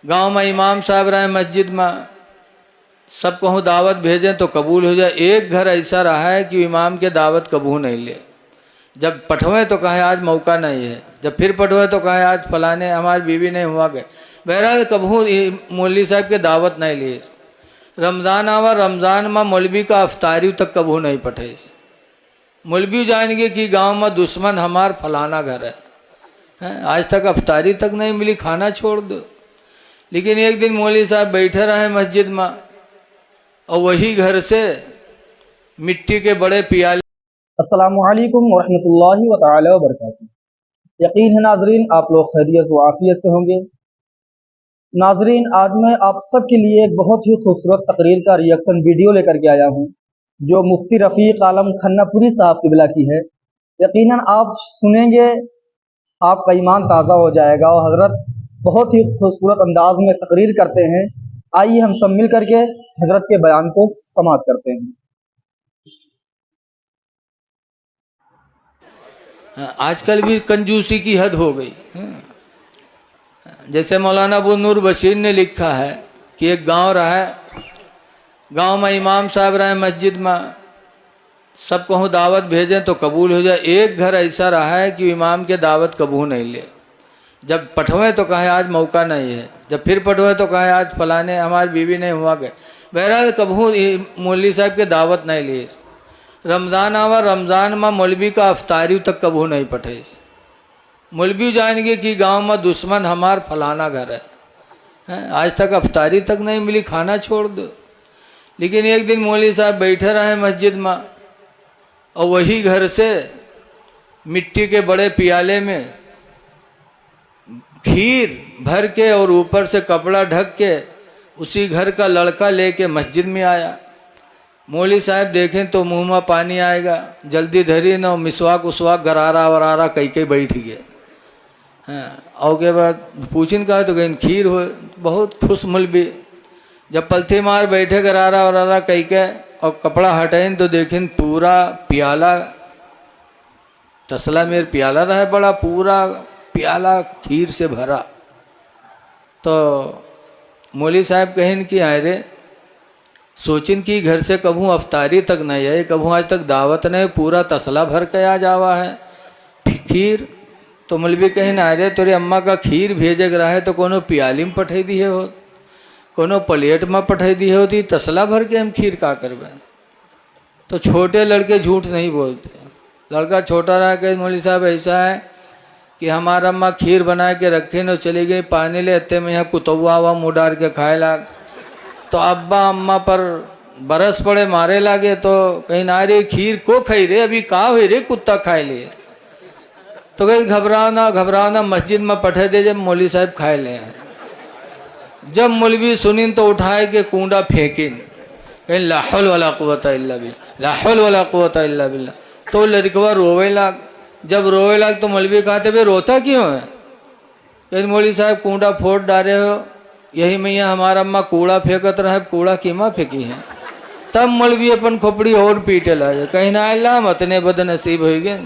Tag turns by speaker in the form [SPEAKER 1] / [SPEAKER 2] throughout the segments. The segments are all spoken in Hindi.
[SPEAKER 1] गांव में इमाम साहब रहे, मस्जिद में सब कहूँ दावत भेजें तो कबूल हो जाए। एक घर ऐसा रहा है कि इमाम के दावत कबूल नहीं ले। जब पठवें तो कहे आज मौका नहीं है, जब फिर पठवें तो कहे आज फलाने हमारी बीवी नहीं हुआ गए। बहरहाल कबू मौलवी साहब के दावत नहीं लिए। रमज़ान आवा, रमज़ान में मौलवी का अफ्तारी तक कबू नहीं पठे। मौलवी जानेंगे कि गांव में दुश्मन हमार फलाना घर है, आज तक अफ्तारी तक नहीं मिली, खाना छोड़ दो। लेकिन एक दिन मौलवी साहब बैठे रहे मस्जिद में और वही घर से मिट्टी के बड़े पियाले।
[SPEAKER 2] अस्सलामुअलैकुम वरहमतुल्लाहि व तआला व बरकातुहू। यकीन है नाजरीन आप लोग खैरियत व आफियत से होंगे। नाजरीन, आज मैं आप सब के लिए एक बहुत ही खूबसूरत तकरीर का रिएक्शन वीडियो लेकर के आया हूँ जो मुफ्ती रफ़ीक आलम खन्नापुरी साहब क़िबला की है। यकीनन आप सुनेंगे आपका ईमान ताज़ा हो जाएगा और हज़रत बहुत ही खूबसूरत अंदाज में तकरीर करते हैं। आइए हम सब मिल करके हज़रत के बयान को समाअत करते हैं।
[SPEAKER 1] आजकल भी कंजूसी की हद हो गई। जैसे मौलाना अबू नूर बशीर ने लिखा है कि एक गांव रहा है, गांव में इमाम साहब रहे, मस्जिद में सब कहूँ दावत भेजें तो कबूल हो जाए। एक घर ऐसा रहा है कि इमाम के दावत कबूल नहीं ले। जब पठवें तो कहे आज मौका नहीं है, जब फिर पठवें तो कहे आज फलाने हमारी बीवी नहीं हुआ गए। बहरहाल कबू मौलवी साहब के दावत नहीं लिए। रमज़ान आवा, रमज़ान में मौलवी का अफ्तारी तक कबू नहीं पठे। मौलवी जानेंगे कि गांव में दुश्मन हमार फलाना घर है, आज तक अफ्तारी तक नहीं मिली, खाना छोड़ दो। लेकिन एक दिन मौलवी साहब बैठे रहे मस्जिद में और वही घर से मिट्टी के बड़े पियाले में खीर भर के और ऊपर से कपड़ा ढक के उसी घर का लड़का लेके मस्जिद में आया। मौलवी साहब देखें तो मुंह में पानी आएगा, जल्दी धरी न मिसवाक उसवाक गरारा वरारा कई कई बैठ गए। और के बाद पूछिन कहा तो कहीं खीर हो, बहुत खुश मौलवी। जब पलथी मार बैठे गरारा वरारा कई के और कपड़ा हटेन तो देखें पूरा प्याला, तसला मेर प्याला रहा बड़ा, पूरा प्याला खीर से भरा। तो मौलवी साहब कहें कि आए रे, सोचिन कि घर से कभू अफ्तारी तक नहीं आई, कभू आज तक दावत नहीं, पूरा तसला भर के आ जावा है खीर। तो मौलवी कहे ना रे, तेरे अम्मा का खीर भेजे रहा है तो कोनो प्याली में पठे दिए हो, कोनो प्लेट में पठे दिए होती, तसला भर के हम खीर का करवे। तो छोटे लड़के झूठ नहीं बोलते। लड़का छोटा रहा कि मौलवी साहब ऐसा है कि हमारा अम्मा खीर बना के रखे न चली गई, पानी ले अत्ते में यहाँ कुतवा हुआ मुँह डार के खाए लाग। तो अब्बा अम्मा पर बरस पड़े मारे लागे। तो कहीं ना रे खीर को खाई रे, अभी का हुई रे, कुत्ता खाए लिए। तो कहीं घबराओ ना, मस्जिद में पठे दे, जब मौलवी साहब खाए ले। जब मौलवी सुनिन तो उठाए के कूड़ा फेंकिन, कहीं ला हौल वला कुव्वता इल्ला बिल्लाह, ला हौल वला कुव्वता इल्ला बिल्लाह। तो लड़कवा रोवे लाग। जब रोवे लाग तो मौलवी कहते भाई रोता क्यों है? कहीं मौलवी साहब कूड़ा फोड़ डाले हो, यही मैया हमारा अम्मा कूड़ा फेंकत रहे, कूड़ा कीमा फेंकी है। तब मौलवी अपन खोपड़ी और पीटे लागे, कहीं ना अल्लाह मतने बदनसीब हो गए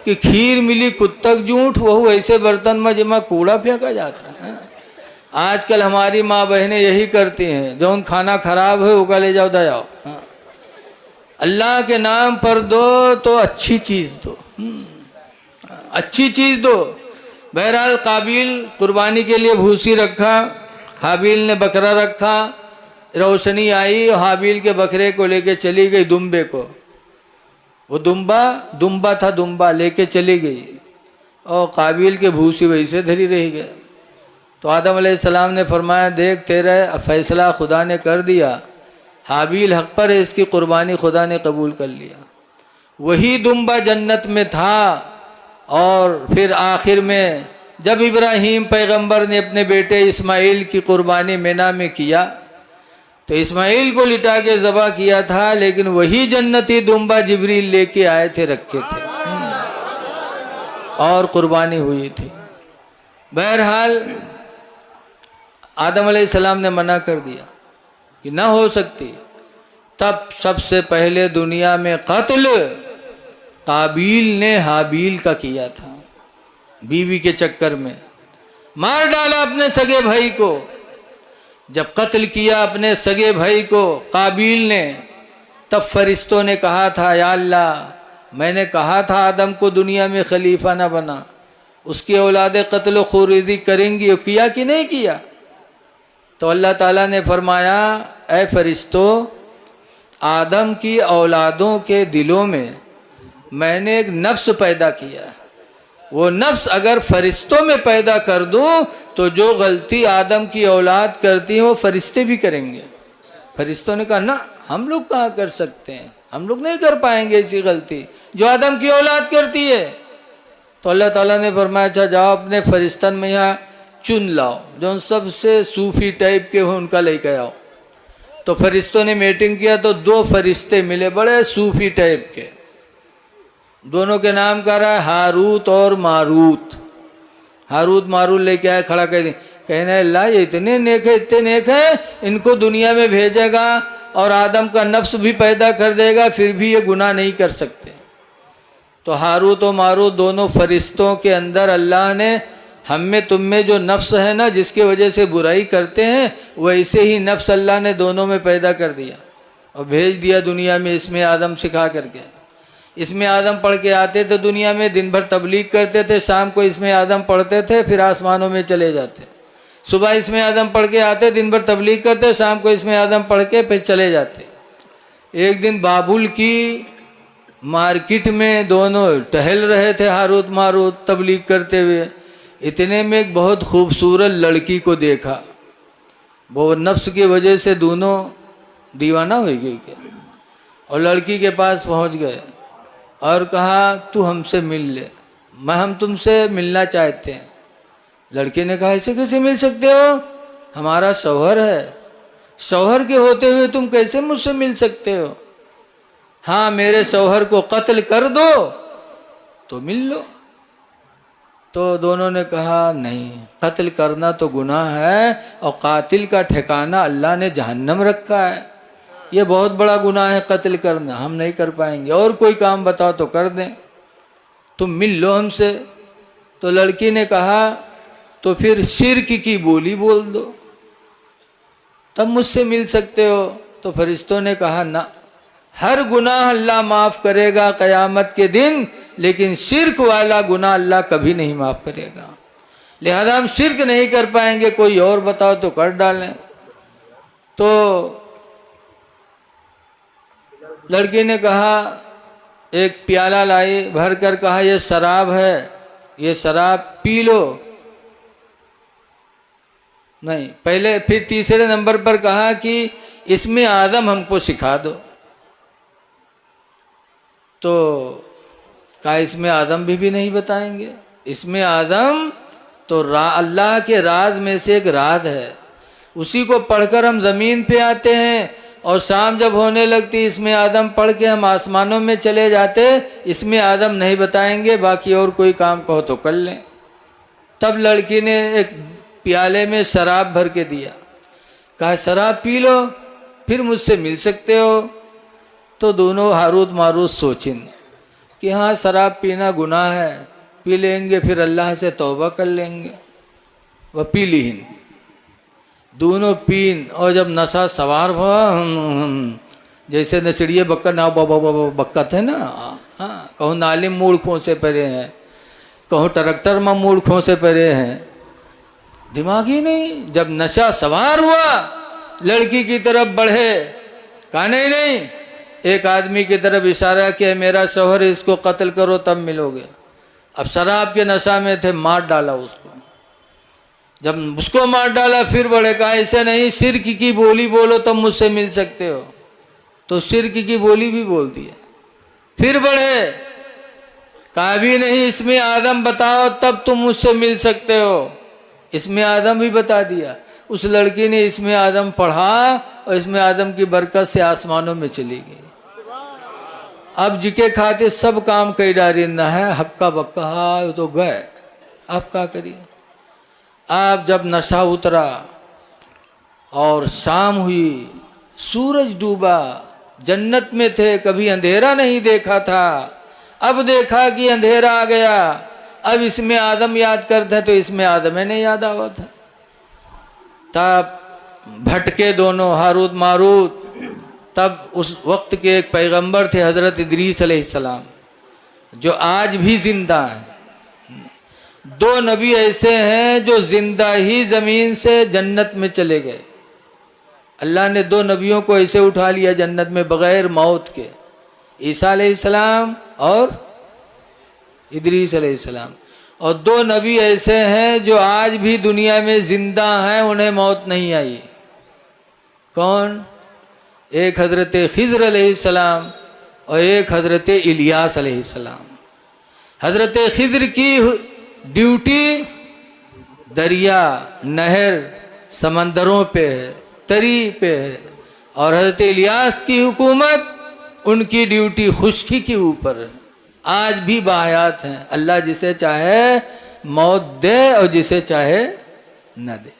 [SPEAKER 1] कि खीर मिली कुत्तक जूठ, वह ऐसे बर्तन में जिमा कूड़ा फेंका जाता है। आजकल हमारी माँ बहनें यही करती हैं, जो खाना खराब है वो का ले जाओ दयाओ। अल्लाह के नाम पर दो तो अच्छी चीज़ दो, अच्छी चीज़ दो। बहरहाल काबिल कुर्बानी के लिए भूसी रखा, हाबिल ने बकरा रखा। रोशनी आई और हाबिल के बकरे को लेके चली गई दुम्बे को। वो दुम्बा था, दुम्बा लेके चली गई और काबिल के भूसी वैसे धरी रही गए। तो आदम अलैहिस्सलाम ने फरमाया, देख तेरा फैसला खुदा ने कर दिया, हाबिल हक पर है, इसकी कुर्बानी खुदा ने कबूल कर लिया। वही दुम्बा जन्नत में था। और फिर आखिर में जब इब्राहीम पैगंबर ने अपने बेटे इस्माइल की कुर्बानी मिना में किया तो इस्माइल को लिटा के ज़बह किया था, लेकिन वही जन्नती दुम्बा जिब्रील लेके आए थे, रखे थे और कुर्बानी हुई थी। बहरहाल आदम अलैहिस्सलाम ने मना कर दिया कि ना हो सकती। तब सबसे पहले दुनिया में कत्ल काबिल ने हाबिल का किया था। बीवी के चक्कर में मार डाला अपने सगे भाई को, जब कत्ल किया अपने सगे भाई को काबिल ने, तब फरिश्तों ने कहा था, या अल्लाह मैंने कहा था आदम को दुनिया में खलीफा ना बना, उसकी औलादे कत्ल खुरीदी करेंगी, वो किया कि नहीं किया? तो अल्लाह ताला ने फरमाया, ऐ फरिश्तों, आदम की औलादों के दिलों में मैंने एक नफ्स पैदा किया, वो नफ्स अगर फरिश्तों में पैदा कर दूं तो जो गलती आदम की औलाद करती है वो फरिश्ते भी करेंगे। फरिश्तों ने कहा ना, हम लोग कहाँ कर सकते हैं, हम लोग नहीं कर पाएंगे ऐसी गलती जो आदम की औलाद करती है। तो अल्लाह ताला ने फरमाया, अच्छा जाओ अपने फरिश्तन में यहाँ चुन लाओ, जो सबसे सूफी टाइप के हो उनका लेके आओ। तो फरिश्तों ने मीटिंग किया तो 2 फरिश्ते मिले बड़े सूफी टाइप के, दोनों के नाम कह रहा है हारूत और मारूत। हारूत मारूत लेके आए, खड़ा कर दिया, कहने अल्लाह ये इतने नेक है, इनको दुनिया में भेजेगा और आदम का नफ्स भी पैदा कर देगा, फिर भी ये गुनाह नहीं कर सकते। तो हारूत और मारूत दोनों फरिश्तों के अंदर अल्लाह ने हम में तुम में जो नफ्स है ना, जिसके वजह से बुराई करते हैं, वैसे ही नफ्स अल्लाह ने दोनों में पैदा कर दिया और भेज दिया दुनिया में इसमें आदम सिखा करके। इसमें आदम पढ़ के आते थे दुनिया में, दिन भर तबलीग करते थे, शाम को इसमें आदम पढ़ते थे, फिर आसमानों में चले जाते। सुबह इसमें आदम पढ़ के आते, दिन भर तबलीग करते, शाम को इसमें आदम पढ़ के फिर चले जाते। एक दिन बाबुल की मार्केट में दोनों टहल रहे थे, हारूत मारूत तबलीग करते हुए। इतने में एक बहुत खूबसूरत लड़की को देखा, वो नफ्स की वजह से दोनों दीवाना हो गई क्या, और लड़की के पास पहुंच गए और कहा तू हमसे मिल ले, हम तुमसे मिलना चाहते हैं। लड़के ने कहा ऐसे कैसे मिल सकते हो, हमारा शौहर है, शौहर के होते हुए तुम कैसे मुझसे मिल सकते हो? हाँ मेरे शौहर को कत्ल कर दो तो मिल लो। तो दोनों ने कहा नहीं, कत्ल करना तो गुनाह है और कातिल का ठिकाना अल्लाह ने जहन्नम रखा है, ये बहुत बड़ा गुनाह है कत्ल करना, हम नहीं कर पाएंगे, और कोई काम बताओ तो कर दें, तुम मिल लो हमसे। तो लड़की ने कहा तो फिर शिर्क की बोली बोल दो तब मुझसे मिल सकते हो। तो फरिश्तों ने कहा ना, हर गुनाह अल्लाह माफ़ करेगा क़यामत के दिन, लेकिन शिर्क वाला गुनाह अल्लाह कभी नहीं माफ़ करेगा, लिहाजा हम शिर्क नहीं कर पाएंगे, कोई और बताओ तो कर डालें। तो लड़की ने कहा, एक प्याला लाई भर कर, कहा ये शराब है, ये शराब पी लो। नहीं, पहले फिर तीसरे नंबर पर कहा कि इसमें आदम हमको सिखा दो। तो कहा इसमें आदम भी नहीं बताएंगे, इसमें आदम तो अल्लाह के राज में से एक राज है, उसी को पढ़कर हम ज़मीन पे आते हैं और शाम जब होने लगती इसमें आदम पढ़ के हम आसमानों में चले जाते, इसमें आदम नहीं बताएंगे, बाकी और कोई काम कहो तो कर लें। तब लड़की ने एक प्याले में शराब भर के दिया, कहा शराब पी लो फिर मुझसे मिल सकते हो। तो दोनों हारूत मारूत सोचिन कि हाँ शराब पीना गुनाह है, पी लेंगे फिर अल्लाह से तौबा कर लेंगे। वह पी लीन, दोनों पीन, और जब नशा सवार हुआ, जैसे नसड़िए बक्का ना बक्का थे ना, हाँ कहूँ नालिम मूड़ खोसे पड़े हैं, कहूँ ट्रैक्टर में मूड़ खोसे पड़े हैं, दिमाग ही नहीं। जब नशा सवार हुआ लड़की की तरफ बढ़े, कहा नहीं नहीं, एक आदमी की तरफ इशारा किया, मेरा शौहर, इसको कत्ल करो तब मिलोगे। अब शराब के नशा में थे, मार डाला उसको। जब उसको मार डाला फिर बढ़े, कहा ऐसे नहीं, शिर्क की बोली बोलो तब मुझसे मिल सकते हो। तो शिर्क की बोली भी बोल दिया। फिर बढ़े, कहा भी नहीं, इसमें आदम बताओ तब तुम मुझसे मिल सकते हो। इसमें आदम भी बता दिया। उस लड़की ने इसमें आदम पढ़ा और इसमें आदम की बरकत से आसमानों में चली गई। अब जिके खाते सब काम कई डारिंदा है, हक्का बक्का तो गए, अब क्या करिए। अब जब नशा उतरा और शाम हुई, सूरज डूबा, जन्नत में थे, कभी अंधेरा नहीं देखा था, अब देखा कि अंधेरा आ गया। अब इसमें आदम याद करते तो इसमें आदम नहीं याद आवा था। तब भटके दोनों हारूत मारूत। तब उस वक्त के एक पैगंबर थे हज़रत इदरीस अलैहिस्सलाम, जो आज भी जिंदा हैं। दो नबी ऐसे हैं जो जिंदा ही ज़मीन से जन्नत में चले गए। अल्लाह ने दो नबियों को ऐसे उठा लिया जन्नत में बग़ैर मौत के, ईसा अलैहिस्सलाम और इदरीस अलैहिस्सलाम। और दो नबी ऐसे हैं जो आज भी दुनिया में ज़िंदा हैं, उन्हें मौत नहीं आई। कौन? एक हज़रत खिज़र अलैहिस्सलाम और एक हज़रत इलियास अलैहिस्सलाम। हज़रत खिज़र की ड्यूटी दरिया, नहर, समंदरों पे है, तरी पे है, और हज़रत इलियास की हुकूमत, उनकी ड्यूटी खुश्की के ऊपर है। आज भी बाहयात हैं। अल्लाह जिसे चाहे मौत दे और जिसे चाहे न दे।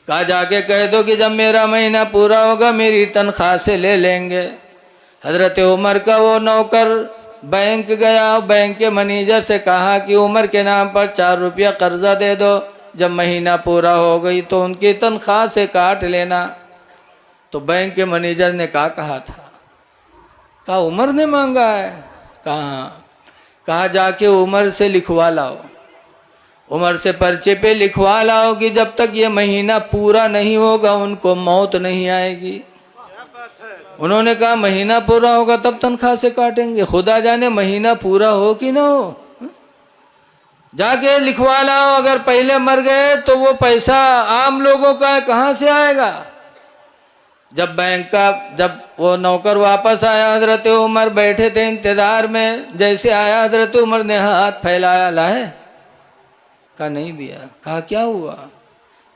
[SPEAKER 1] कहा जाके कह दो कि जब मेरा महीना पूरा होगा मेरी तनख्वाह से ले लेंगे। हज़रत उमर का वो नौकर बैंक गया, बैंक के मैनेजर से कहा कि उमर के नाम पर 4 रुपया कर्जा दे दो, जब महीना पूरा हो गई तो उनकी तनख्वाह से काट लेना। तो बैंक के मैनेजर ने कहा था? कहा उमर ने मांगा है। कहा जाके उमर से लिखवा लाओ, उमर से पर्चे पे लिखवा लाओ कि जब तक ये महीना पूरा नहीं होगा उनको मौत नहीं आएगी। उन्होंने कहा महीना पूरा होगा तब तनख्वाह से काटेंगे। खुदा जाने महीना पूरा हो कि ना हो, जाके लिखवा लाओ। अगर पहले मर गए तो वो पैसा आम लोगों का कहाँ से आएगा? जब वो नौकर वापस आया, हज़रत उमर बैठे थे इंतज़ार में। जैसे आया हज़रत उमर ने हाथ फैलाया, लाए? कहा नहीं दिया। कहा क्या हुआ?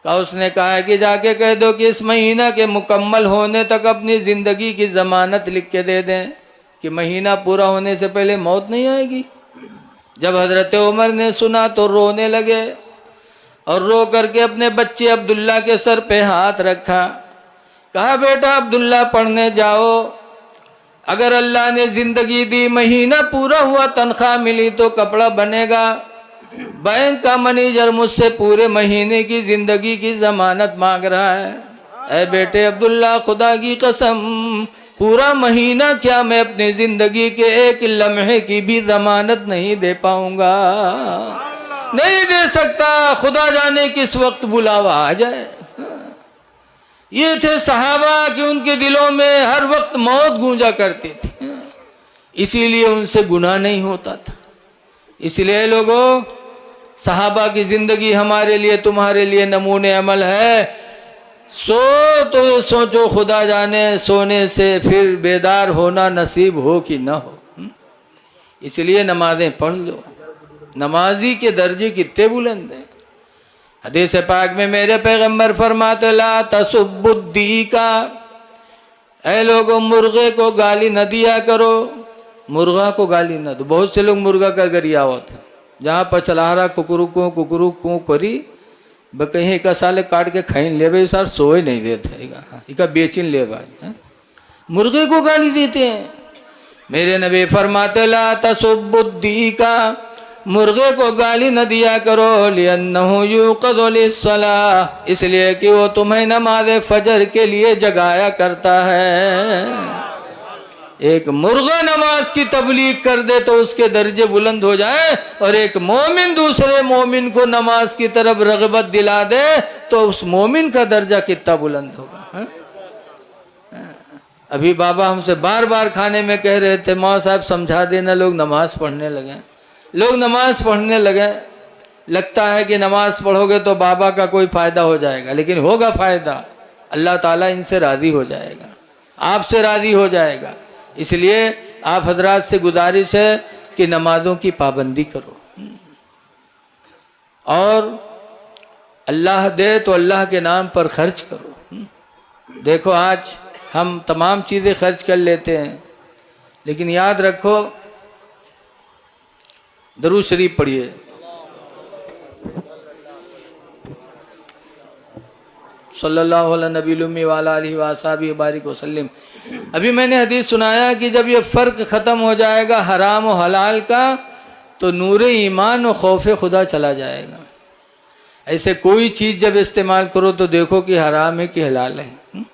[SPEAKER 1] कहा उसने कहा कि जाके कह दो कि इस महीना के मुकम्मल होने तक अपनी ज़िंदगी की ज़मानत लिख के दे दें कि महीना पूरा होने से पहले मौत नहीं आएगी। जब हज़रत उमर ने सुना तो रोने लगे और रो करके अपने बच्चे अब्दुल्ला के सर पे हाथ रखा। कहा बेटा अब्दुल्ला पढ़ने जाओ, अगर अल्लाह ने ज़िंदगी दी, महीना पूरा हुआ, तनख्वाह मिली तो कपड़ा बनेगा। बैंक का मैनेजर मुझसे पूरे महीने की ज़िंदगी की ज़मानत मांग रहा है। ऐ बेटे अब्दुल्ला, खुदा की कसम पूरा महीना क्या मैं अपनी ज़िंदगी के एक लम्हे की भी ज़मानत नहीं दे पाऊंगा, नहीं दे सकता। खुदा जाने किस वक्त बुलावा आ जाए। ये थे सहाबा कि उनके दिलों में हर वक्त मौत गूंजा करती थी, इसीलिए उनसे गुनाह नहीं होता था। इसलिए लोगों, सहाबा की ज़िंदगी हमारे लिए, तुम्हारे लिए नमूने अमल है। तो ये सोचो खुदा जाने सोने से फिर बेदार होना नसीब हो कि ना हो। इसलिए नमाज़ें पढ़ लो। नमाजी के दर्जे कितने बुलंद हैं। हदीस पाक में मेरे पैगंबर फरमाते ला तसुब्बुद्दी का, ऐ लोगों मुर्गे को गाली न दिया करो, मुर्गा को गाली न दो। बहुत से लोग मुर्गा का गरिया होता है, जहाँ पचलहारा कुकरू को करी कहीं का साले काट के खाइन ले भाई सर सोए नहीं देते इका बेचिन ले भाई, मुर्गे को गाली देते हैं। मेरे नबी फरमाते ला तसुब्बुद्दी का, मुर्गे को गाली न दिया करो, लिअन्नहु युक़ज़ु लिस्सलाह, इसलिए कि वो तुम्हें नमाज फजर के लिए जगाया करता है। एक मुर्गा नमाज की तबलीग कर दे तो उसके दर्जे बुलंद हो जाए, और एक मोमिन दूसरे मोमिन को नमाज की तरफ रग़बत दिला दे तो उस मोमिन का दर्जा कितना बुलंद होगा। अभी बाबा हमसे बार बार खाने में कह रहे थे, मौला साहब समझा देना, लोग नमाज पढ़ने लगे, लोग नमाज पढ़ने लगे। लगता है कि नमाज पढ़ोगे तो बाबा का कोई फ़ायदा हो जाएगा, लेकिन होगा फ़ायदा। अल्लाह ताला इनसे राज़ी हो जाएगा, आपसे राज़ी हो जाएगा। इसलिए आप हजरात से गुजारिश है कि नमाज़ों की पाबंदी करो, और अल्लाह दे तो अल्लाह के नाम पर खर्च करो। देखो आज हम तमाम चीज़ें खर्च कर लेते हैं, लेकिन याद रखो दरूद शरीफ पढ़िए। सल्लल्लाहु अलैहि नबील उम्मी व अला आलिहि व अस्हाबिहि बारिक वसल्लम। अभी मैंने हदीस सुनाया कि जब ये फ़र्क ख़त्म हो जाएगा हराम और हलाल का, तो नूर ईमान और खौफ खुदा चला जाएगा। ऐसे कोई चीज जब इस्तेमाल करो तो देखो कि हराम है कि हलाल है।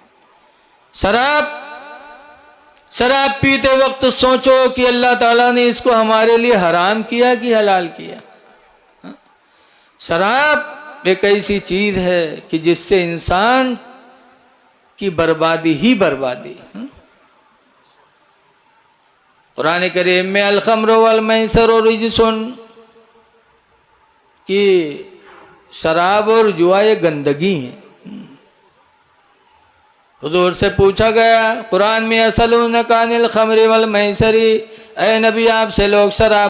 [SPEAKER 1] शराब पीते वक्त सोचो कि अल्लाह ताला ने इसको हमारे लिए हराम किया कि हलाल किया। शराब एक ऐसी चीज है कि जिससे इंसान की बर्बादी ही बर्बादी। कुरान करीम में अल खम्र वल मैसर और रिजसुन कि शराब और जुआ ये गंदगी है। हुजूर से पूछा गया कुरान में असलूनका अनिल खम्रि वल मैसरी, ऐ नबी आपसे लोग शराब